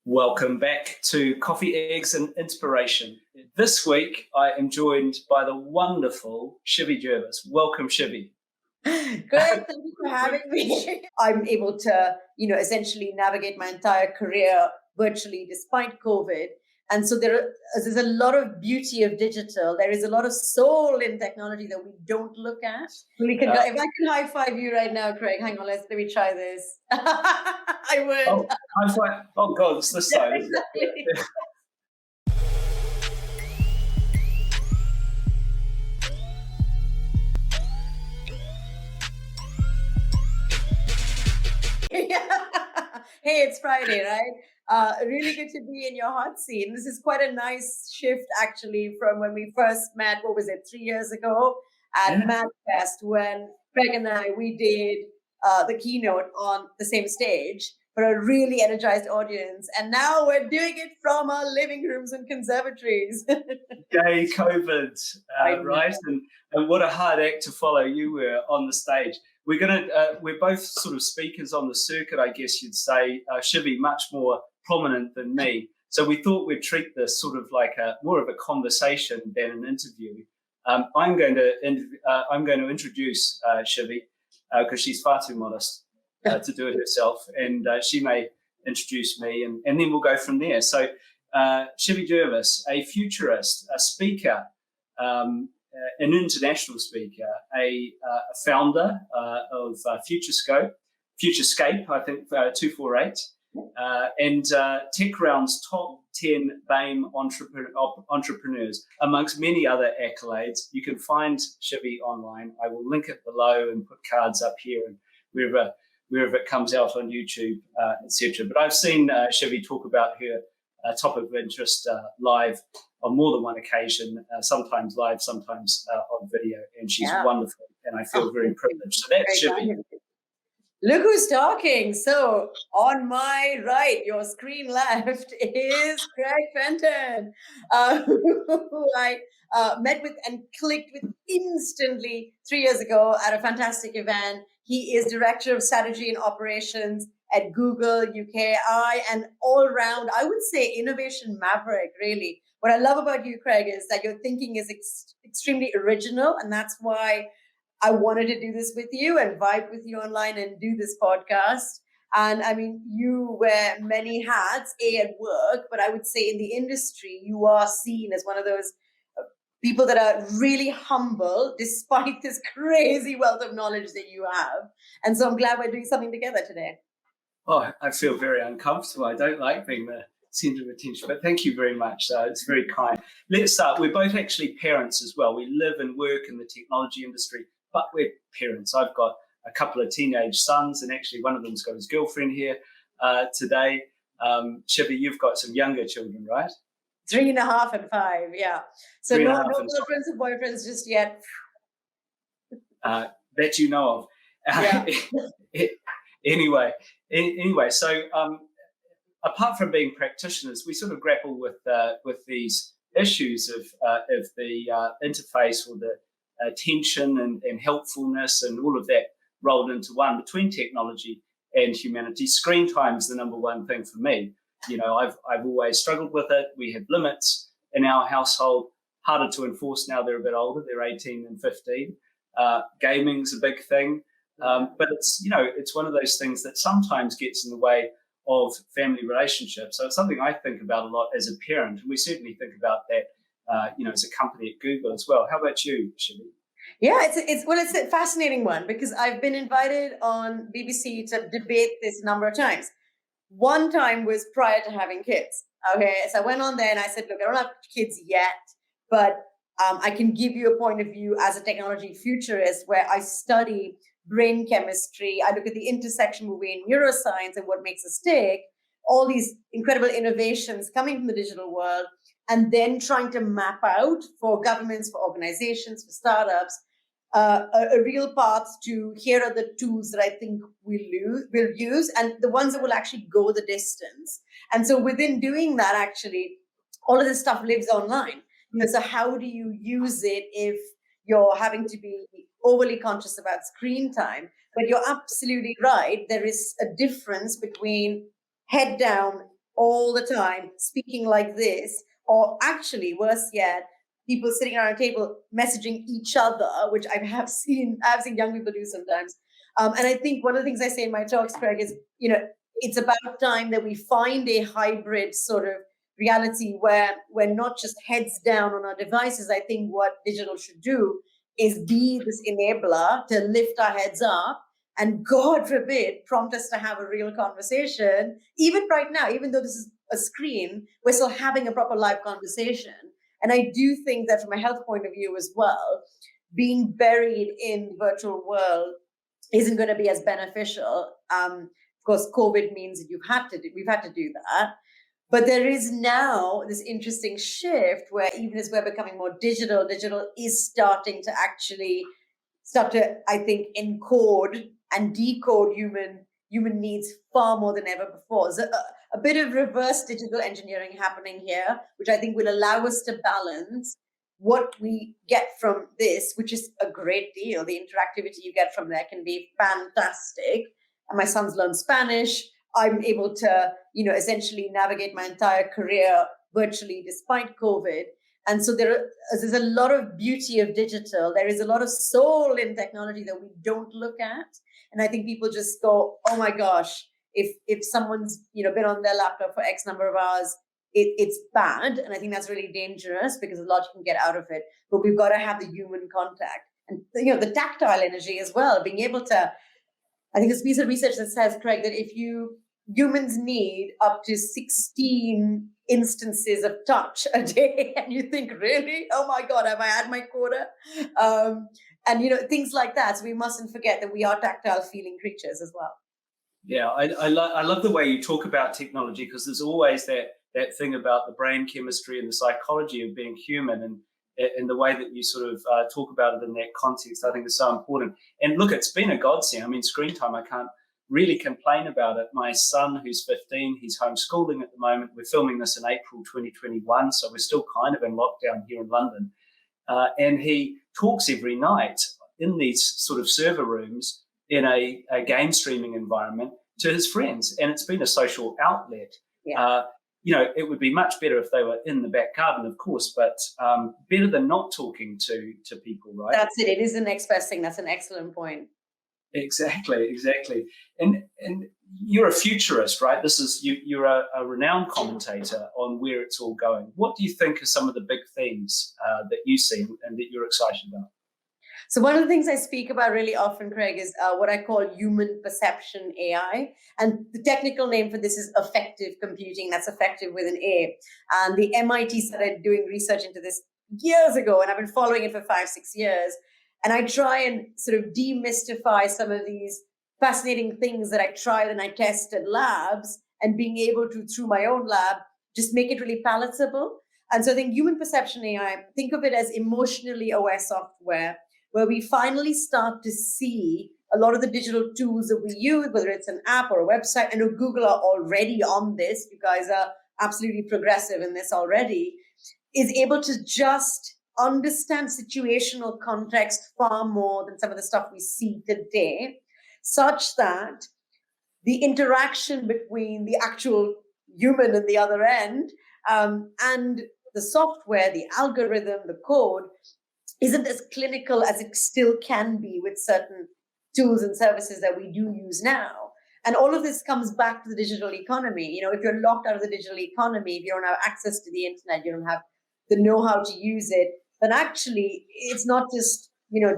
Welcome back to Coffee, Eggs and Inspiration. This week, I am joined by the wonderful Shivvy Jervis. Welcome, Shivvy. Great, thank you for having me. I'm able to, essentially navigate my entire career virtually despite COVID. And so there's a lot of beauty of digital. There is a lot of soul in technology that we don't look at. If I can high five you right now, Craig, hang on, let me try this. I would. Oh, high five. Oh God, it's this side. Exactly. Hey, it's Friday, right? Really good to be in your hot seat. This is quite a nice shift, actually, from when we first met, 3 years ago at MadFest, when Craig and we did the keynote on the same stage for a really energized audience. And now we're doing it from our living rooms and conservatories. Yay, COVID, right? And what a hard act to follow you were on the stage. We're both sort of speakers on the circuit, I guess you'd say. Shivvy much more prominent than me, so we thought we'd treat this sort of like more of a conversation than an interview. I'm going to introduce Shivvy because she's far too modest to do it herself, and she may introduce me, and then we'll go from there. So, Shivvy Jervis, a futurist, a speaker. An international speaker, a founder of Futurescape, I think 248, and TechRound's top 10 BAME entrepreneurs, amongst many other accolades. You can find Shivvy online. I will link it below and put cards up here and wherever it comes out on YouTube, etc. But I've seen Shivvy talk about her topic of interest live on more than one occasion, sometimes live, sometimes on video, and she's wonderful, and I feel very privileged. So that's Shivvy. Look who's talking. So on my right, your screen left, is Craig Fenton, who I met with and clicked with instantly 3 years ago at a fantastic event. He is Director of Strategy and Operations at Google UKI, and all round, I would say, innovation maverick, really. What I love about you, Craig, is that your thinking is extremely original, and that's why I wanted to do this with you and vibe with you online and do this podcast. And I mean, you wear many hats, at work, but I would say in the industry, you are seen as one of those people that are really humble despite this crazy wealth of knowledge that you have. And so I'm glad we're doing something together today. Oh, I feel very uncomfortable. I don't like being the centre of attention, but thank you very much. It's very kind. Let's start. We're both actually parents as well. We live and work in the technology industry, but we're parents. I've got a couple of teenage sons, and actually one of them's got his girlfriend here today. Shivvy, you've got some younger children, right? 3.5 and 5, yeah. So no girlfriends or boyfriends just yet. That you know of. Yeah. Anyway, so apart from being practitioners, we sort of grapple with these issues of the interface, or the tension and helpfulness and all of that rolled into one between technology and humanity. Screen time is the number one thing for me. I've always struggled with it. We have limits in our household, harder to enforce now. They're a bit older. They're 18 and 15. Gaming's a big thing. But it's one of those things that sometimes gets in the way of family relationships. So it's something I think about a lot as a parent, and we certainly think about that, as a company at Google as well. How about you, Shivvy? Yeah, it's a fascinating one, because I've been invited on BBC to debate this a number of times. One time was prior to having kids. Okay, so I went on there and I said, look, I don't have kids yet, but I can give you a point of view as a technology futurist, where I study brain chemistry. I look at the intersection between neuroscience and what makes us tick, all these incredible innovations coming from the digital world, and then trying to map out for governments, for organizations, for startups, a real path to here are the tools that I think we'll use, and the ones that will actually go the distance. And so within doing that, actually, all of this stuff lives online. So how do you use it if you're having to be overly conscious about screen time? But you're absolutely right. There is a difference between head down all the time, speaking like this, or actually, worse yet, people sitting around a table messaging each other, which I've seen young people do sometimes. And I think one of the things I say in my talks, Craig, is, it's about time that we find a hybrid sort of reality where we're not just heads down on our devices. I think what digital should do is be this enabler to lift our heads up and, God forbid, prompt us to have a real conversation. Even right now, even though this is a screen, we're still having a proper live conversation. And I do think that from a health point of view as well, being buried in the virtual world isn't going to be as beneficial. Of course, COVID means that we've had to do that. But there is now this interesting shift where even as we're becoming more digital is starting to actually I think, encode and decode human needs far more than ever before. So a bit of reverse digital engineering happening here, which I think will allow us to balance what we get from this, which is a great deal. The interactivity you get from there can be fantastic. And my son's learned Spanish. I'm able to, essentially navigate my entire career virtually despite COVID. And so there's a lot of beauty of digital. There is a lot of soul in technology that we don't look at. And I think people just go, oh my gosh, if someone's, been on their laptop for X number of hours, it's bad. And I think that's really dangerous because a lot you can get out of it. But we've got to have the human contact and, the tactile energy as well, being able to, I think there's a piece of research that says, Craig, that humans need up to 16 instances of touch a day, and you think, really? Oh my God, have I had my quota? And things like that. So we mustn't forget that we are tactile feeling creatures as well. Yeah, I love the way you talk about technology, because there's always that thing about the brain chemistry and the psychology of being human, and the way that you sort of talk about it in that context, I think is so important. And look, it's been a godsend. I mean, screen time, I can't really complain about it. My son, who's 15, he's homeschooling at the moment. We're filming this in April 2021, so we're still kind of in lockdown here in London. And he talks every night in these sort of server rooms in a game streaming environment to his friends. And it's been a social outlet. Yeah. It would be much better if they were in the back garden, of course, but better than not talking to people, right? That's it. It is the next best thing. That's an excellent point. Exactly. And you're a futurist, right? You're a renowned commentator on where it's all going. What do you think are some of the big themes that you see and that you're excited about? So one of the things I speak about really often, Craig, is what I call human perception AI. And the technical name for this is affective computing. That's affective with an A. And the MIT started doing research into this years ago, and I've been following it for 5-6 years. And I try and sort of demystify some of these fascinating things that I tried and I test at labs, and being able to, through my own lab, just make it really palatable. And so I think human perception AI, think of it as emotionally aware software, where we finally start to see a lot of the digital tools that we use, whether it's an app or a website. I know Google are already on this. You guys are absolutely progressive in this already, is able to just understand situational context far more than some of the stuff we see today, such that the interaction between the actual human and the other end and the software, the algorithm, the code, isn't as clinical as it still can be with certain tools and services that we do use now. And all of this comes back to the digital economy. If you're locked out of the digital economy, if you don't have access to the internet, you don't have the know-how to use it, then actually it's not just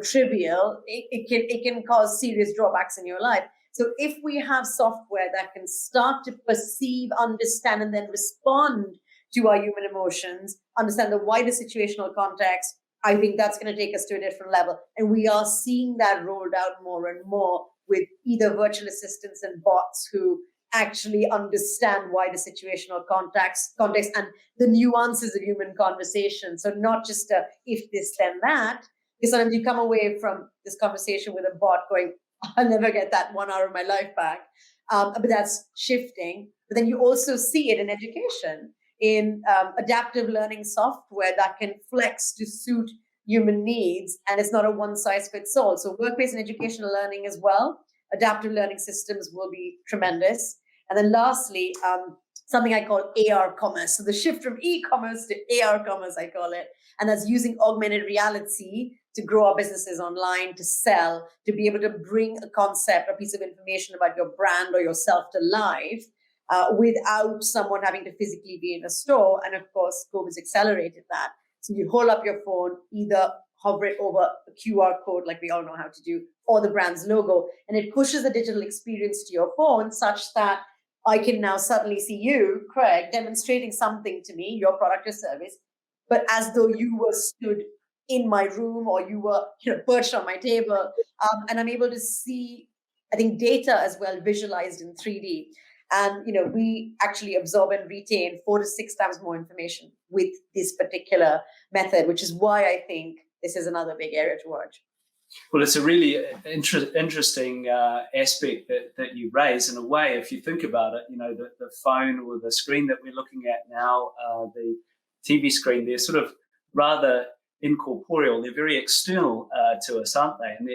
trivial. It can cause serious drawbacks in your life. So if we have software that can start to perceive, understand, and then respond to our human emotions, understand the wider situational context, I think that's going to take us to a different level. And we are seeing that rolled out more and more with either virtual assistants and bots who actually understand wider situational context and the nuances of human conversation. So not just a if this, then that, because sometimes you come away from this conversation with a bot going, I'll never get that 1 hour of my life back. But that's shifting. But then you also see it in education, in adaptive learning software that can flex to suit human needs. And it's not a one size fits all. So workplace and educational learning as well, adaptive learning systems will be tremendous. And then lastly, something I call AR commerce. So the shift from e-commerce to AR commerce, I call it. And that's using augmented reality to grow our businesses online, to sell, to be able to bring a concept, a piece of information about your brand or yourself to life without someone having to physically be in a store. And of course, COVID's accelerated that. So you hold up your phone, either hover it over a QR code, like we all know how to do, or the brand's logo, and it pushes the digital experience to your phone such that I can now suddenly see you, Craig, demonstrating something to me, your product or service, but as though you were stood in my room or you were, perched on my table. And I'm able to see, I think, data as well visualized in 3D. And, we actually absorb and retain 4 to 6 times more information with this particular method, which is why I think this is another big area to watch. Well, it's a really interesting aspect that you raise. In a way, if you think about it, the phone or the screen that we're looking at now, the TV screen, they're sort of rather incorporeal. They're very external to us, aren't they? And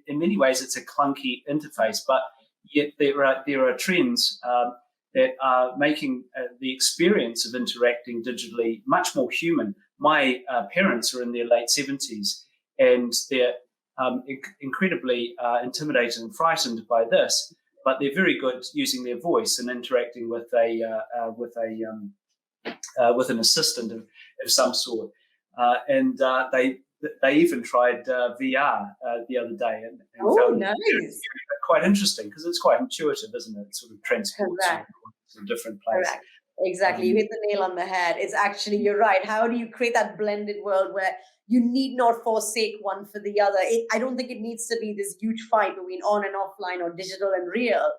in many ways, it's a clunky interface, but yet there are trends that are making the experience of interacting digitally much more human. My parents are in their late 70s, and they're incredibly intimidated and frightened by this, but they're very good using their voice and interacting with an assistant of some sort. And they even tried VR the other day, and found nice. it quite interesting because it's quite intuitive, isn't it? It sort of transports you to a different place. Correct. Exactly. You hit the nail on the head. It's actually, you're right. How do you create that blended world where you need not forsake one for the other? I don't think it needs to be this huge fight between on and offline or digital and real.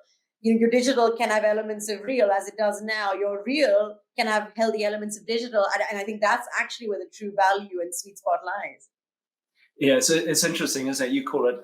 Your digital can have elements of real as it does now. Your real can have healthy elements of digital. And I think that's actually where the true value and sweet spot lies. Yeah, it's interesting, isn't it? You call it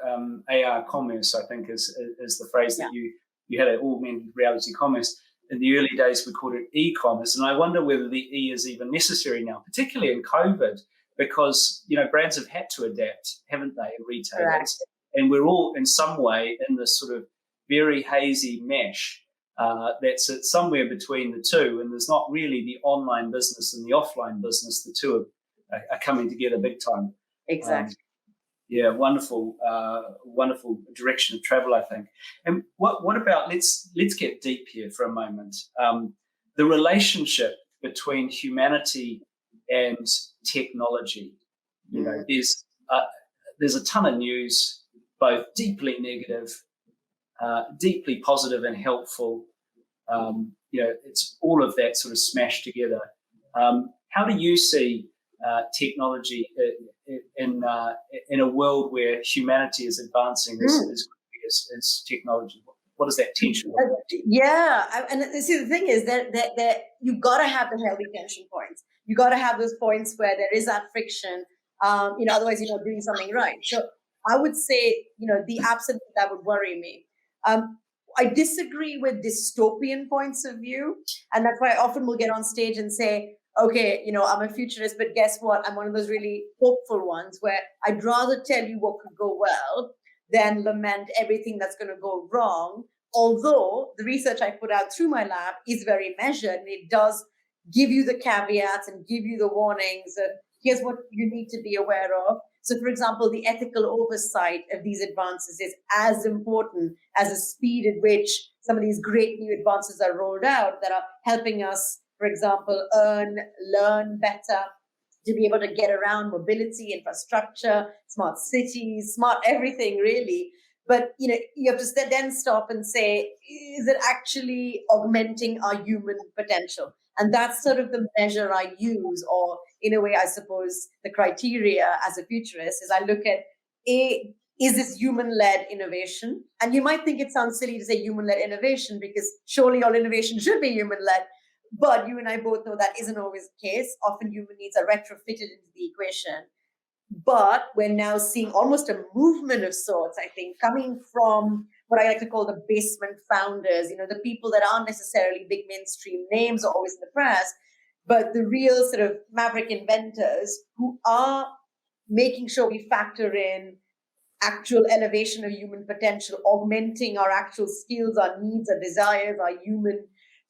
AR commerce, I think is the phrase that you had, augmented reality commerce. In the early days, we called it e-commerce. And I wonder whether the E is even necessary now, particularly in COVID, because, brands have had to adapt, haven't they, retailers? Correct. And we're all in some way in this sort of very hazy mesh that sits somewhere between the two. And there's not really the online business and the offline business. The two are coming together big time. Exactly. Wonderful direction of travel, I think. And what about, let's get deep here for a moment. The relationship between humanity and technology. There's a ton of news, both deeply negative, deeply positive and helpful. It's all of that sort of smashed together. How do you see technology in a world where humanity is advancing as quickly as technology? What does that tension look like? Yeah, and see, the thing is that you've got to have the healthy tension points. You got to have those points where there is that friction. Otherwise you're not doing something right. So I would say, the absence of that would worry me. I disagree with dystopian points of view, and that's why I often will get on stage and say, okay, I'm a futurist, but guess what? I'm one of those really hopeful ones where I'd rather tell you what could go well than lament everything that's going to go wrong. Although the research I put out through my lab is very measured, and it does give you the caveats and give you the warnings of here's what you need to be aware of. So, for example, the ethical oversight of these advances is as important as the speed at which some of these great new advances are rolled out that are helping us, for example, learn better, to be able to get around, mobility, infrastructure, smart cities, smart everything, really. But, you have to then stop and say, is it actually augmenting our human potential? And that's sort of the measure I use, or in a way, I suppose, the criteria as a futurist is I look at, is this human-led innovation? And you might think it sounds silly to say human-led innovation because surely all innovation should be human-led. But you and I both know that isn't always the case. Often human needs are retrofitted into the equation. But we're now seeing almost a movement of sorts, I think, coming from what I like to call the basement founders, the people that aren't necessarily big mainstream names or always in the press, but the real sort of maverick inventors who are making sure we factor in actual elevation of human potential, augmenting our actual skills, our needs, our desires, our human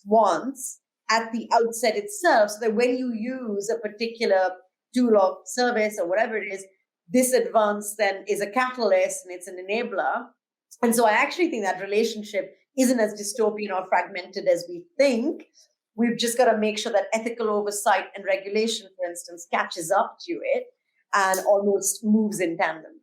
wants at the outset itself, so that when you use a particular tool or service or whatever it is, this advance then is a catalyst and it's an enabler. And so I actually think that relationship isn't as dystopian or fragmented as we think. We've just got to make sure that ethical oversight and regulation, for instance, catches up to it and almost moves in tandem.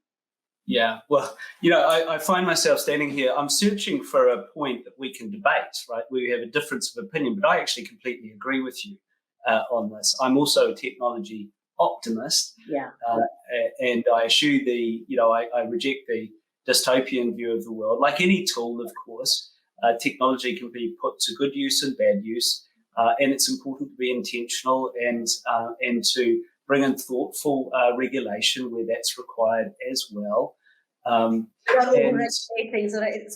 Yeah, well, I find myself standing here. I'm searching for a point that we can debate, right? We have a difference of opinion, but I actually completely agree with you on this. I'm also a technology optimist. Yeah. And I eschew I reject the dystopian view of the world. Like any tool, of course, technology can be put to good use and bad use. And it's important to be intentional and to bring in thoughtful regulation where that's required as well. Over-regulating,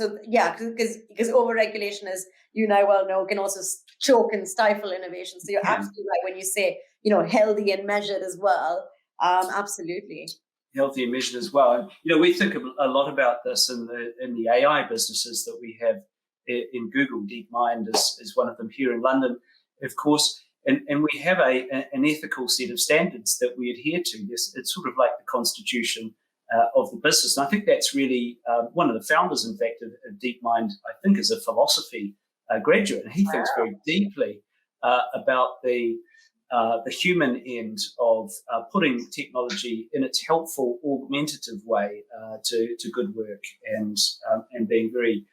because over-regulation, as you and I well know, can also choke and stifle innovation. So you're absolutely right when you say, healthy and measured as well. Absolutely. Healthy and measured as well. And, we think a lot about this in the AI businesses that we have in Google. DeepMind is one of them here in London, of course. And we have an ethical set of standards that we adhere to. It's sort of like the constitution of the business. And I think that's really one of the founders, in fact, of DeepMind, I think, is a philosophy graduate. And he thinks very deeply about the human end of putting technology in its helpful, augmentative way to good work and being very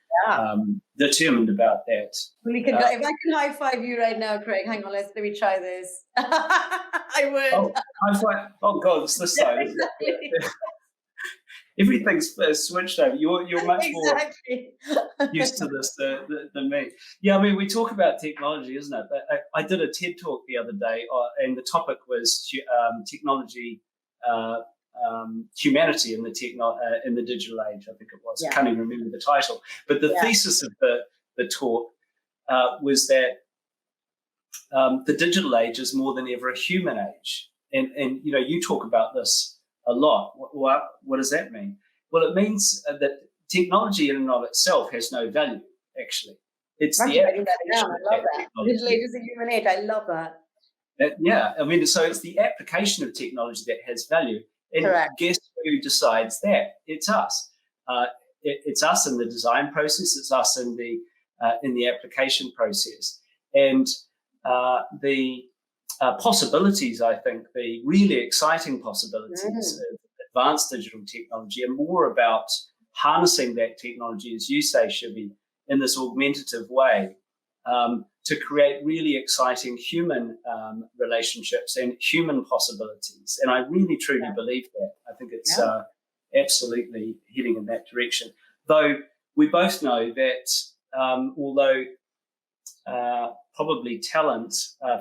determined about that. If I can high five you right now, Craig, hang on, let me try this. I would. Oh, high five. Oh God, it's this side. Exactly. Everything's switched over. You're much more used to this than me. Yeah, I mean, we talk about technology, isn't it? I did a TED talk the other day, and the topic was technology, humanity in the digital age. I think it was. I can't even remember the title. But the thesis of the talk was that the digital age is more than ever a human age, and you talk about this a lot. What does that mean? Well, it means that technology in and of itself has no value, actually. It's the application. I love that. Digital age is a human age. I love that. I mean, so it's the application of technology that has value. And Correct. Guess who decides that? It's us. It's us in the design process. It's us in the application process. And the possibilities, I think, the really exciting possibilities of advanced digital technology are more about harnessing that technology, as you say, Shivvy, in this augmentative way to create really exciting human relationships and human possibilities. And I really, truly believe that. I think it's absolutely heading in that direction. Though we both know that although probably talent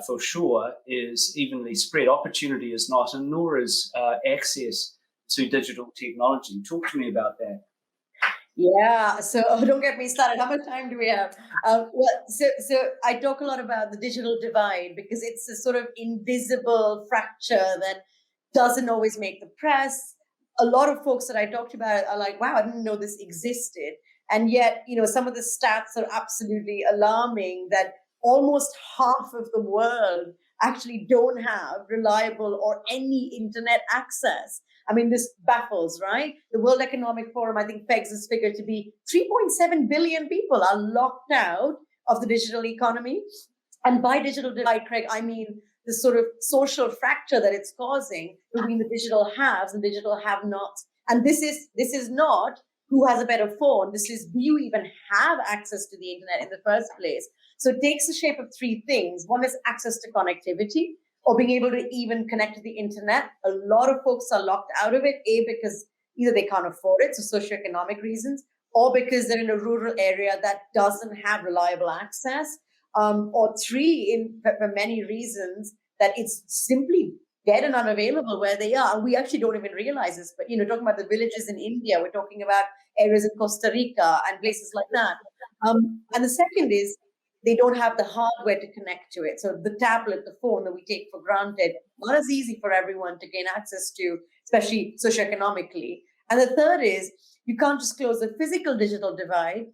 for sure is evenly spread, opportunity is not, and nor is access to digital technology. Talk to me about that. Yeah, so don't get me started. How much time do we have? So I talk a lot about the digital divide because it's a sort of invisible fracture that doesn't always make the press. A lot of folks that I talked about are like, wow, I didn't know this existed. And yet, some of the stats are absolutely alarming that almost half of the world actually don't have reliable or any internet access. I mean, this baffles, right? The World Economic Forum, I think, pegs this figure to be 3.7 billion people are locked out of the digital economy. And by digital divide, Craig, I mean the sort of social fracture that it's causing between the digital haves and digital have-nots. And this is not who has a better phone. This is, do you even have access to the internet in the first place? So it takes the shape of three things. One is access to connectivity, or being able to even connect to the internet. A lot of folks are locked out of it, because either they can't afford it, so socioeconomic reasons, or because they're in a rural area that doesn't have reliable access, or three, for many reasons, that it's simply dead and unavailable where they are. And we actually don't even realize this, but talking about the villages in India, we're talking about areas in Costa Rica and places like that. And the second is, they don't have the hardware to connect to it. So the tablet, the phone that we take for granted, not as easy for everyone to gain access to, especially socioeconomically. And the third is, you can't just close the physical digital divide.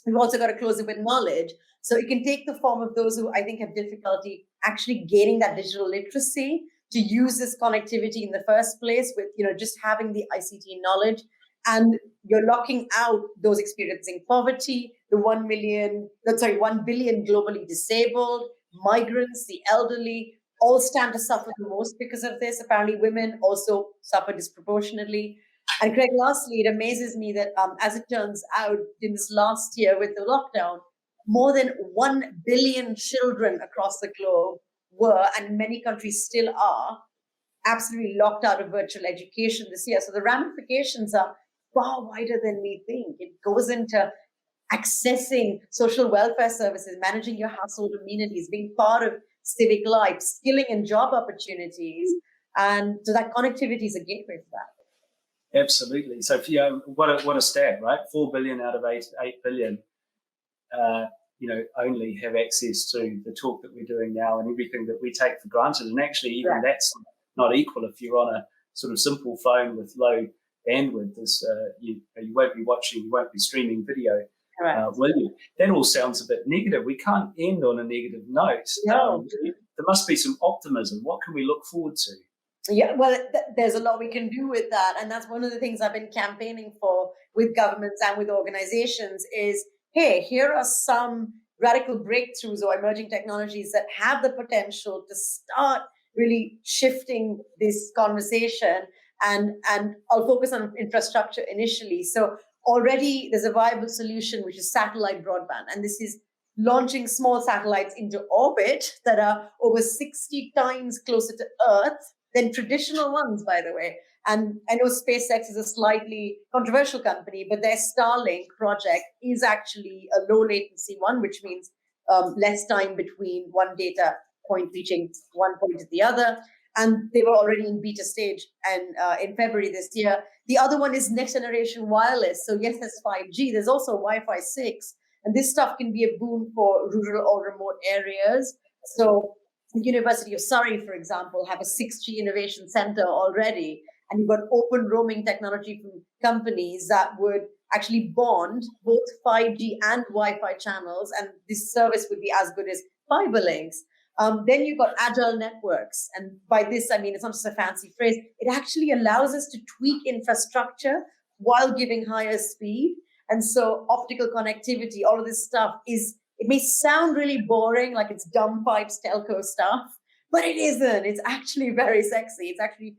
You've also got to close it with knowledge. So it can take the form of those who I think have difficulty actually gaining that digital literacy to use this connectivity in the first place with, just having the ICT knowledge. And you're locking out those experiencing poverty, the 1 billion globally disabled, migrants, the elderly, all stand to suffer the most because of this. Apparently, women also suffer disproportionately. And Craig, lastly, it amazes me that as it turns out, in this last year with the lockdown, more than 1 billion children across the globe were, and many countries still are, absolutely locked out of virtual education this year. So the ramifications are far wider than we think. It goes into accessing social welfare services, managing your household amenities, being part of civic life, skilling and job opportunities. And so that connectivity is a gateway for that. Absolutely. So, what a stat, right? 4 billion out of 8 billion, only have access to the talk that we're doing now and everything that we take for granted. And actually, even that's not equal if you're on a sort of simple phone with low bandwidth. You won't be watching, you won't be streaming video, will you? That all sounds a bit negative. We can't end on a negative note. No. There must be some optimism. What can we look forward to? Yeah, well, there's a lot we can do with that. And that's one of the things I've been campaigning for with governments and with organizations is, hey, here are some radical breakthroughs or emerging technologies that have the potential to start really shifting this conversation. And I'll focus on infrastructure initially. So already there's a viable solution, which is satellite broadband. And this is launching small satellites into orbit that are over 60 times closer to Earth than traditional ones, by the way. And I know SpaceX is a slightly controversial company, but their Starlink project is actually a low latency one, which means less time between one data point reaching one point to the other. And they were already in beta stage and in February this year. The other one is next generation wireless. So yes, there's 5G. There's also Wi-Fi 6. And this stuff can be a boon for rural or remote areas. So the University of Surrey, for example, have a 6G innovation center already. And you've got open roaming technology from companies that would actually bond both 5G and Wi-Fi channels. And this service would be as good as fiber links. Then you've got agile networks. And by this, I mean, it's not just a fancy phrase. It actually allows us to tweak infrastructure while giving higher speed. And so optical connectivity, all of this stuff it may sound really boring, like it's dumb pipes, telco stuff, but it isn't. It's actually very sexy. It's actually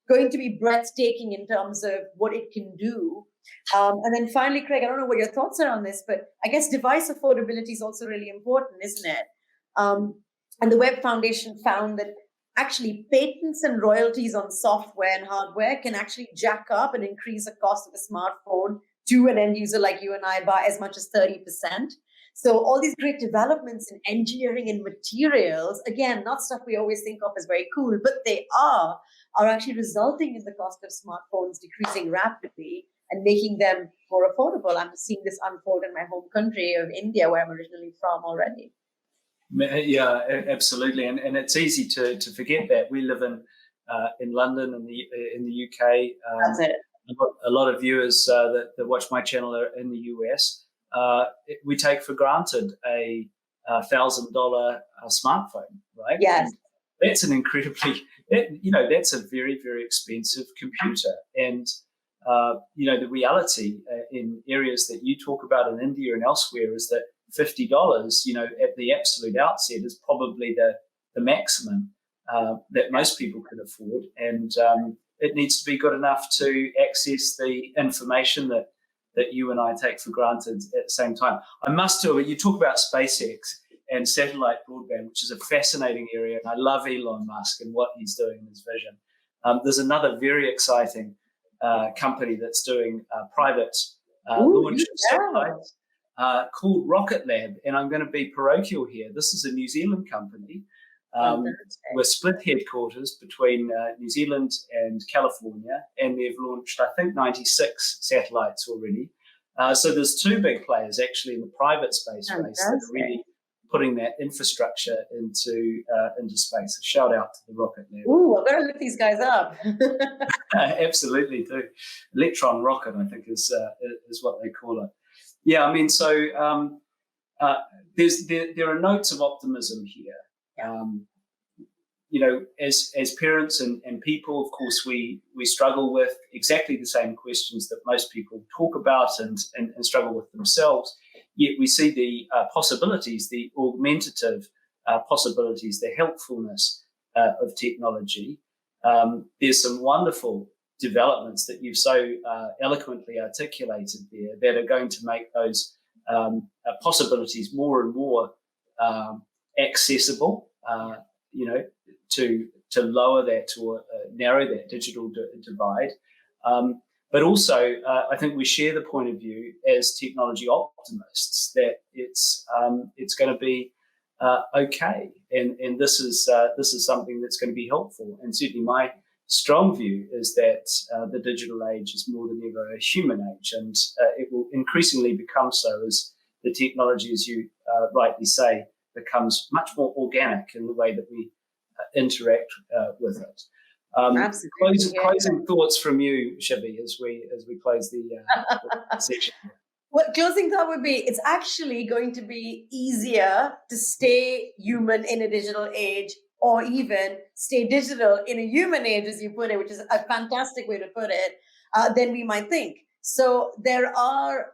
going to be breathtaking in terms of what it can do. And then finally, Craig, I don't know what your thoughts are on this, but I guess device affordability is also really important, isn't it? And the Web Foundation found that actually patents and royalties on software and hardware can actually jack up and increase the cost of a smartphone to an end user like you and I by as much as 30%. So all these great developments in engineering and materials, again, not stuff we always think of as very cool, but they are actually resulting in the cost of smartphones decreasing rapidly and making them more affordable. I'm seeing this unfold in my home country of India, where I'm originally from already. Yeah, absolutely, and it's easy to forget that we live in London in the UK. That's it. A lot of viewers that watch my channel are in the US. We take for granted a $1,000 smartphone, right? Yes. And that's an incredibly, that's a very, very expensive computer. And, the reality in areas that you talk about in India and elsewhere is that $50, at the absolute outset is probably the maximum that most people can afford. And it needs to be good enough to access the information that you and I take for granted at the same time. I must do it. You talk about SpaceX and satellite broadband, which is a fascinating area. And I love Elon Musk and what he's doing in his vision. There's another very exciting company that's doing private launch of satellites called Rocket Lab. And I'm going to be parochial here. This is a New Zealand company. We're split headquarters between New Zealand and California, and they've launched, I think, 96 satellites already. So there's two big players actually in the private space race that are really putting that infrastructure into space. So shout out to the Rocket Lab. Ooh, I've got to look these guys up. Absolutely, too. Electron rocket, I think, is what they call it. Yeah, I mean, so there are notes of optimism here. As parents and people, of course, we struggle with exactly the same questions that most people talk about and struggle with themselves. Yet we see the possibilities, the augmentative possibilities, the helpfulness of technology. There's some wonderful developments that you've so eloquently articulated there that are going to make those possibilities more and more accessible, to lower that or narrow that digital divide. But also, I think we share the point of view as technology optimists that it's going to be okay, and this is something that's going to be helpful. And certainly, my strong view is that the digital age is more than ever a human age, and it will increasingly become so as the technology, as you rightly say, becomes much more organic in the way that we interact with it. Closing thoughts from you, Shivvy, as we close the session. Well, closing thought would be, it's actually going to be easier to stay human in a digital age, or even stay digital in a human age, as you put it, which is a fantastic way to put it, than we might think. So there are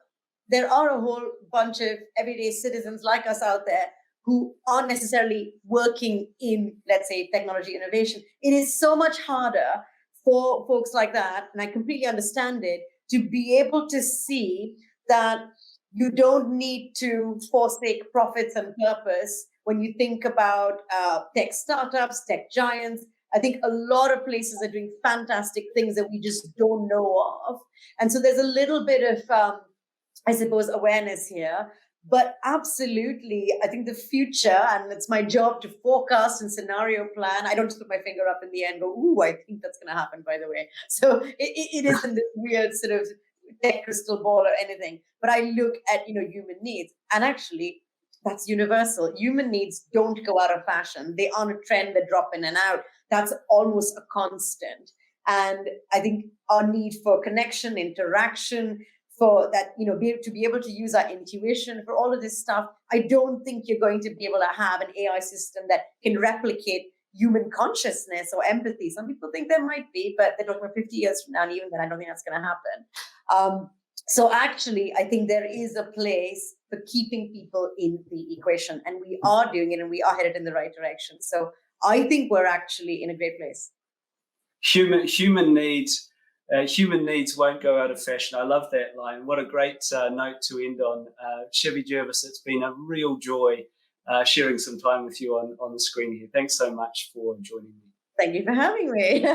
a whole bunch of everyday citizens like us out there who aren't necessarily working in, let's say, technology innovation. It is so much harder for folks like that, and I completely understand it, to be able to see that you don't need to forsake profits and purpose when you think about tech startups, tech giants. I think a lot of places are doing fantastic things that we just don't know of. And so there's a little bit of, I suppose, awareness here. But absolutely, I think the future, and it's my job to forecast and scenario plan. I don't just put my finger up in the end and go, ooh, I think that's going to happen, by the way. So it isn't this weird sort of tech crystal ball or anything. But I look at, human needs. And actually, that's universal. Human needs don't go out of fashion. They aren't a trend that drop in and out. That's almost a constant. And I think our need for connection, interaction, for that, to be able to use our intuition for all of this stuff, I don't think you're going to be able to have an AI system that can replicate human consciousness or empathy. Some people think there might be, but they're talking about 50 years from now, and even then, I don't think that's going to happen. So actually, I think there is a place for keeping people in the equation, and we are doing it, and we are headed in the right direction. So I think we're actually in a great place. Human needs won't go out of fashion. I love that line. What a great note to end on. Shivvy Jervis, it's been a real joy sharing some time with you on the screen here. Thanks so much for joining me. Thank you for having me.